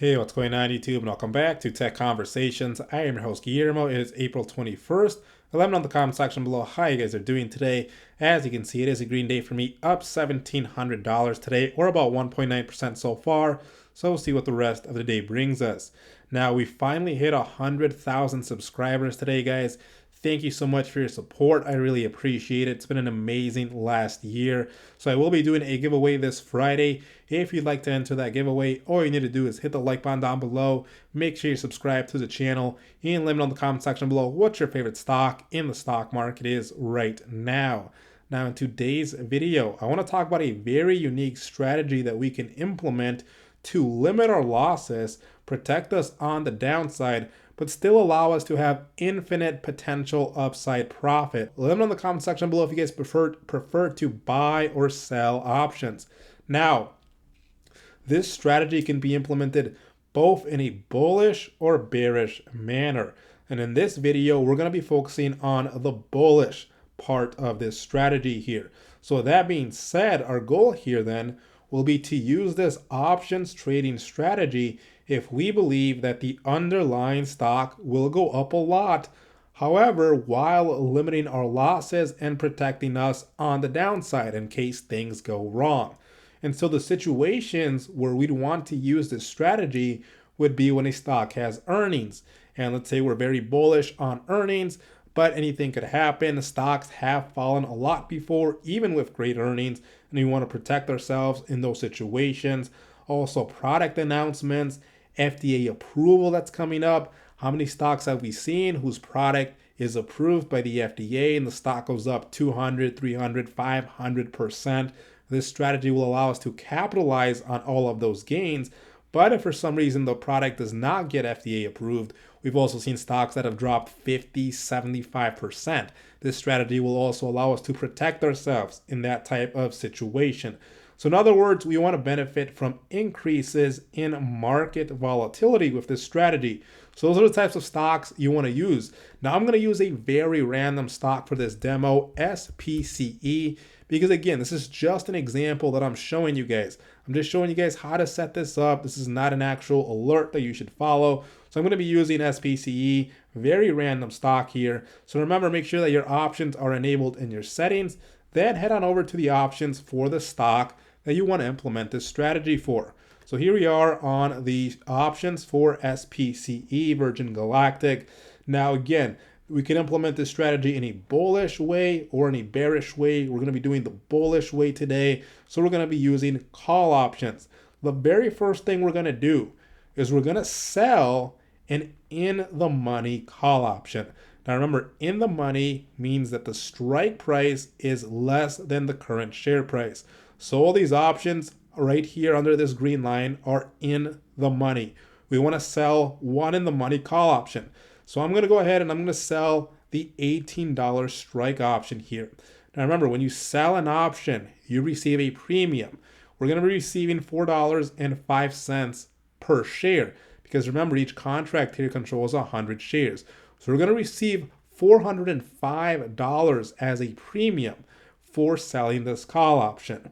Hey, what's going on YouTube, and welcome back to Tech Conversations. I am your host Guillermo. It is April 21st. Let me know in the comment section below how you guys are doing today. As you can see, it is a green day for me, up $1,700 today, or about 1.9% so far. So we'll see what the rest of the day brings us. Now, we finally hit 100,000 subscribers today, guys. Thank you so much for your support. I really appreciate it. It's been an amazing last year. So I will be doing a giveaway this Friday. If you'd like to enter that giveaway, all you need to do is hit the like button down below. Make sure you subscribe to the channel and let me know in the comment section below what your favorite stock in the stock market is right now. Now, in today's video, I want to talk about a very unique strategy that we can implement to limit our losses, protect us on the downside, but still allow us to have infinite potential upside profit. Let me know in the comment section below if you guys prefer to buy or sell options. Now, this strategy can be implemented both in a bullish or bearish manner. And in this video, we're going to be focusing on the bullish part of this strategy here. So that being said, our goal here then will be to use this options trading strategy if we believe that the underlying stock will go up a lot, however, while limiting our losses and protecting us on the downside in case things go wrong. And so the situations where we'd want to use this strategy would be when a stock has earnings. And let's say we're very bullish on earnings, but anything could happen. The stocks have fallen a lot before, even with great earnings, and we want to protect ourselves in those situations. Also, product announcements, FDA approval that's coming up. How many stocks have we seen whose product is approved by the FDA and the stock goes up 200, 300, 500%? This strategy will allow us to capitalize on all of those gains. But if for some reason the product does not get FDA approved, we've also seen stocks that have dropped 50, 75%. This strategy will also allow us to protect ourselves in that type of situation. So in other words, we want to benefit from increases in market volatility with this strategy. So those are the types of stocks you want to use. Now I'm going to use a very random stock for this demo, SPCE, because again, this is just an example that I'm showing you guys. I'm just showing you guys how to set this up. This is not an actual alert that you should follow. So I'm going to be using SPCE, very random stock here. So remember, make sure that your options are enabled in your settings. Then head on over to the options for the stock that you want to implement this strategy for. So here we are on the options for SPCE, Virgin Galactic. Now again, we can implement this strategy in a bullish way or in a bearish way. We're going to be doing the bullish way today. So we're going to be using call options. The very first thing we're going to do is we're going to sell an in the money call option. Now remember, in the money means that the strike price is less than the current share price. So all these options right here under this green line are in the money. We want to sell one in the money call option. So I'm going to go ahead and I'm going to sell the $18 strike option here. Now remember, when you sell an option, you receive a premium. We're going to be receiving $4.05 per share because remember, each contract here controls 100 shares. So we're going to receive $405 as a premium for selling this call option.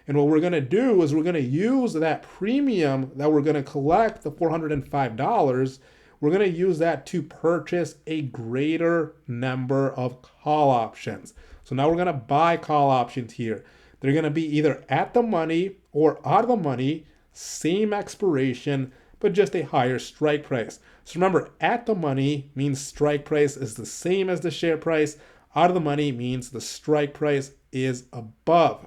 And what we're going to do is we're going to use that premium that we're going to collect, the $405, we're going to use that to purchase a greater number of call options. So now we're going to buy call options here. They're going to be either at the money or out of the money, same expiration, but just a higher strike price. So remember, at the money means strike price is the same as the share price. Out of the money means the strike price is above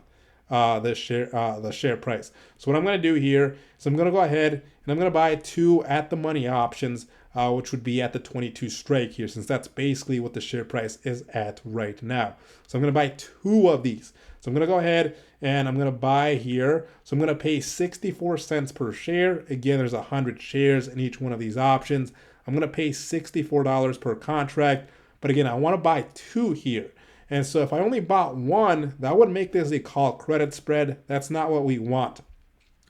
the share price. So what I'm going to do here is I'm going to go ahead and I'm going to buy two at the money options, which would be at the 22 strike here, since that's basically what the share price is at right now. So I'm going to buy two of these. So I'm going to go ahead and I'm going to buy here. So I'm going to pay 64 cents per share. Again, there's 100 shares in each one of these options. I'm going to pay $64 per contract. But again, I want to buy two here. And so if I only bought one, that would make this a call credit spread. That's not what we want.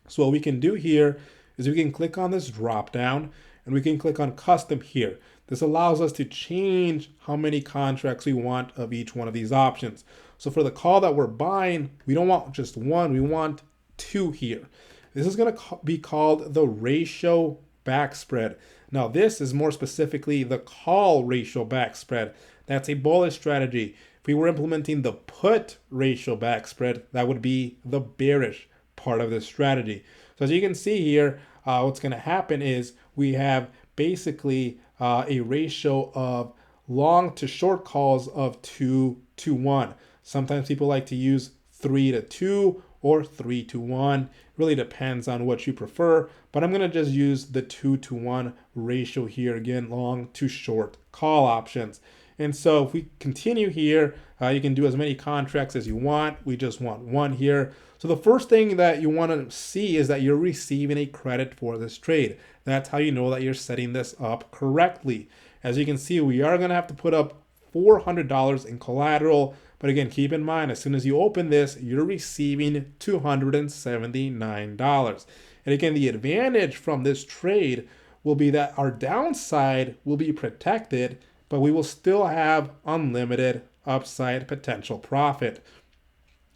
So what we can do here is we can click on this drop down and we can click on custom here. This allows us to change how many contracts we want of each one of these options. So for the call that we're buying, we don't want just one, we want two here. This is going to be called the ratio backspread. Now, this is more specifically the call ratio backspread. That's a bullish strategy. If we were implementing the put ratio backspread, that would be the bearish part of this strategy. So as you can see here, what's going to happen is we have basically a ratio of long to short calls of 2 to 1. Sometimes people like to use 3 to 2 or 3 to 1. Really depends on what you prefer, but I'm going to just use the 2 to 1 ratio here. Again, long to short call options. And so if we continue here, you can do as many contracts as you want. We just want one here. So the first thing that you want to see is that you're receiving a credit for this trade. That's how you know that you're setting this up correctly. As you can see, we are going to have to put up $400 in collateral. But again, keep in mind, as soon as you open this, you're receiving $279. And again, the advantage from this trade will be that our downside will be protected, but we will still have unlimited upside potential profit.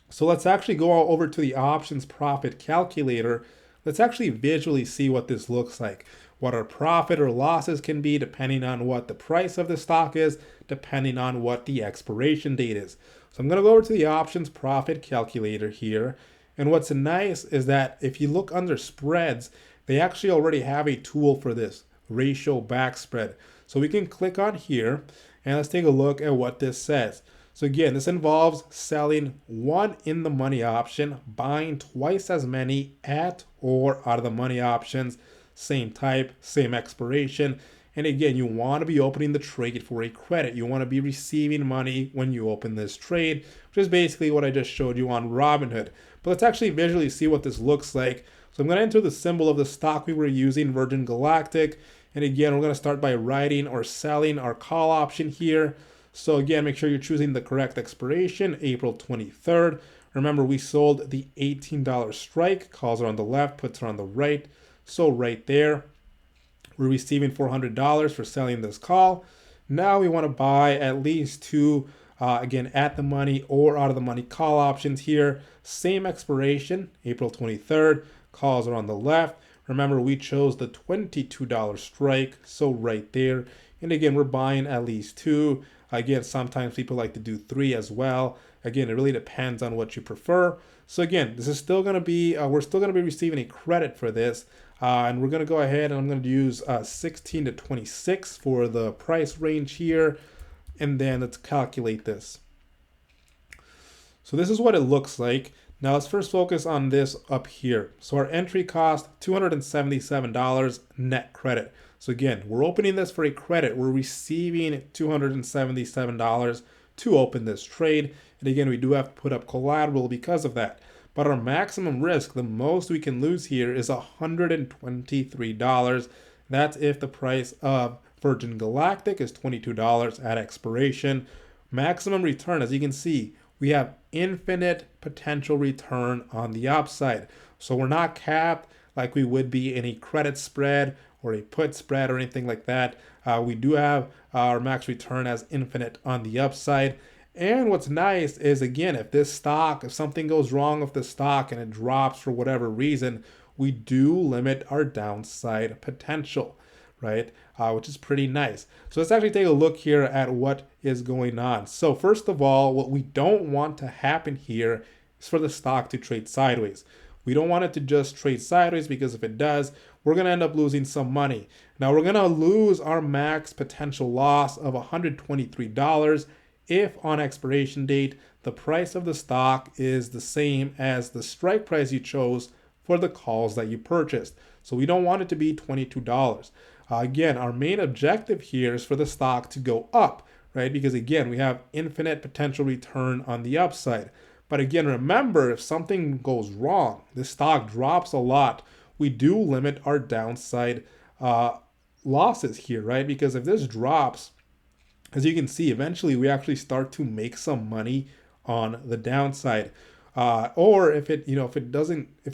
So let's actually go over to the options profit calculator. Let's actually visually see what this looks like, what our profit or losses can be depending on what the price of the stock is, depending on what the expiration date is. So I'm going to go over to the options profit calculator here. And what's nice is that if you look under spreads, they actually already have a tool for this, ratio backspread. So we can click on here and let's take a look at what this says. So again, this involves selling one in the money option, buying twice as many at or out of the money options, same type, same expiration. And again, you want to be opening the trade for a credit. You want to be receiving money when you open this trade, which is basically what I just showed you on Robinhood. But let's actually visually see what this looks like. So I'm going to enter the symbol of the stock we were using, Virgin Galactic. And again, we're going to start by writing or selling our call option here. So again, make sure you're choosing the correct expiration, April 23rd. Remember, we sold the $18 strike. Calls are on the left, puts are on the right. So right there, we're receiving $400 for selling this call. Now we want to buy at least two, again, at the money or out of the money call options here. Same expiration, April 23rd. Calls are on the left. Remember, we chose the $22 strike, so right there. And again, we're buying at least two. Again, sometimes people like to do three as well. Again, it really depends on what you prefer. So again, this is still going to be, we're still going to be receiving a credit for this. And we're going to go ahead and I'm going to use 16 to 26 for the price range here. And then let's calculate this. So this is what it looks like. Now let's first focus on this up here. So our entry cost, $277 net credit. So again, we're opening this for a credit. We're receiving $277 to open this trade. And again, we do have to put up collateral because of that. But our maximum risk, the most we can lose here is $123. That's if the price of Virgin Galactic is $22 at expiration. Maximum return, as you can see, we have infinite potential return on the upside. So we're not capped like we would be in a credit spread or a put spread or anything like that. We do have our max return as infinite on the upside. And what's nice is, again, if something goes wrong with the stock and it drops for whatever reason, we do limit our downside potential, right? Which is pretty nice. So let's actually take a look here at what is going on. So first of all, what we don't want to happen here is for the stock to trade sideways. We don't want it to just trade sideways, because if it does, we're going to end up losing some money. Now we're going to lose our max potential loss of $123 if on expiration date, the price of the stock is the same as the strike price you chose for the calls that you purchased. So we don't want it to be $22. Again, our main objective here is for the stock to go up, right? Because again, we have infinite potential return on the upside. But again, remember, if something goes wrong, the stock drops a lot, we do limit our downside losses here, right? Because if this drops, as you can see, eventually we actually start to make some money on the downside. Or if it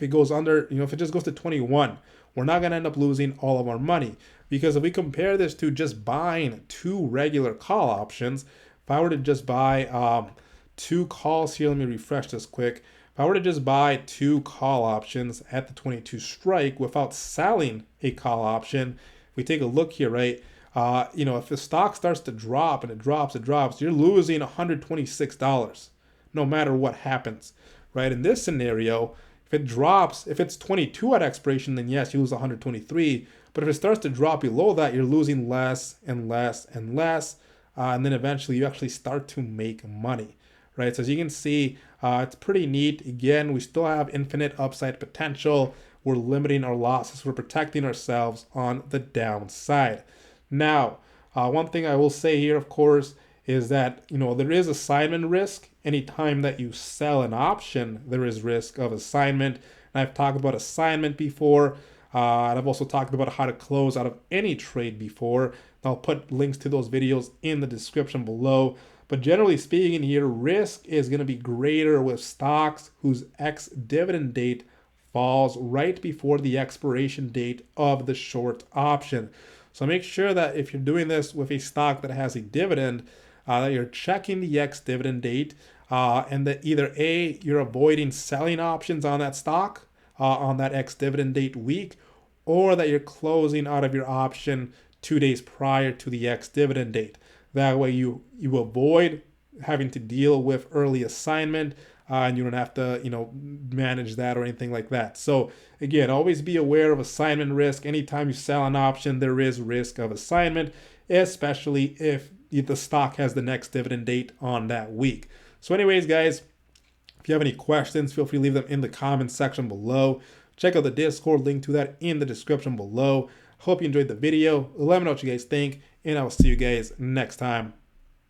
goes under, if it just goes to 21, we're not going to end up losing all of our money. Because if we compare this to just buying two regular call options, if I were to just buy two calls here, let me refresh this quick. If I were to just buy 2 call options at the 22 strike without selling a call option, if we take a look here, right, if the stock starts to drop and it drops, you're losing $126 no matter what happens, right? In this scenario, if it drops, if it's 22 at expiration, then yes, you lose 123. But if it starts to drop below that, you're losing less and less and less. And then eventually you actually start to make money, right? So as you can see, it's pretty neat. Again, we still have infinite upside potential. We're limiting our losses. We're protecting ourselves on the downside. Now, one thing I will say here, of course, is that there is assignment risk. Anytime that you sell an option, there is risk of assignment. And I've talked about assignment before. And I've also talked about how to close out of any trade before. I'll put links to those videos in the description below. But generally speaking here, risk is going to be greater with stocks whose ex-dividend date falls right before the expiration date of the short option. So make sure that if you're doing this with a stock that has a dividend, that you're checking the ex-dividend date, and that either A, you're avoiding selling options on that stock on that ex-dividend date week, or that you're closing out of your option 2 days prior to the ex-dividend date. That way you avoid having to deal with early assignment, and you don't have to manage that or anything like that. So again, always be aware of assignment risk. Anytime you sell an option, there is risk of assignment, especially if the stock has the next dividend date on that week. So anyways, guys, if you have any questions, feel free to leave them in the comments section below. Check out the Discord, link to that in the description below. Hope you enjoyed the video. Let me know what you guys think, and I will see you guys next time.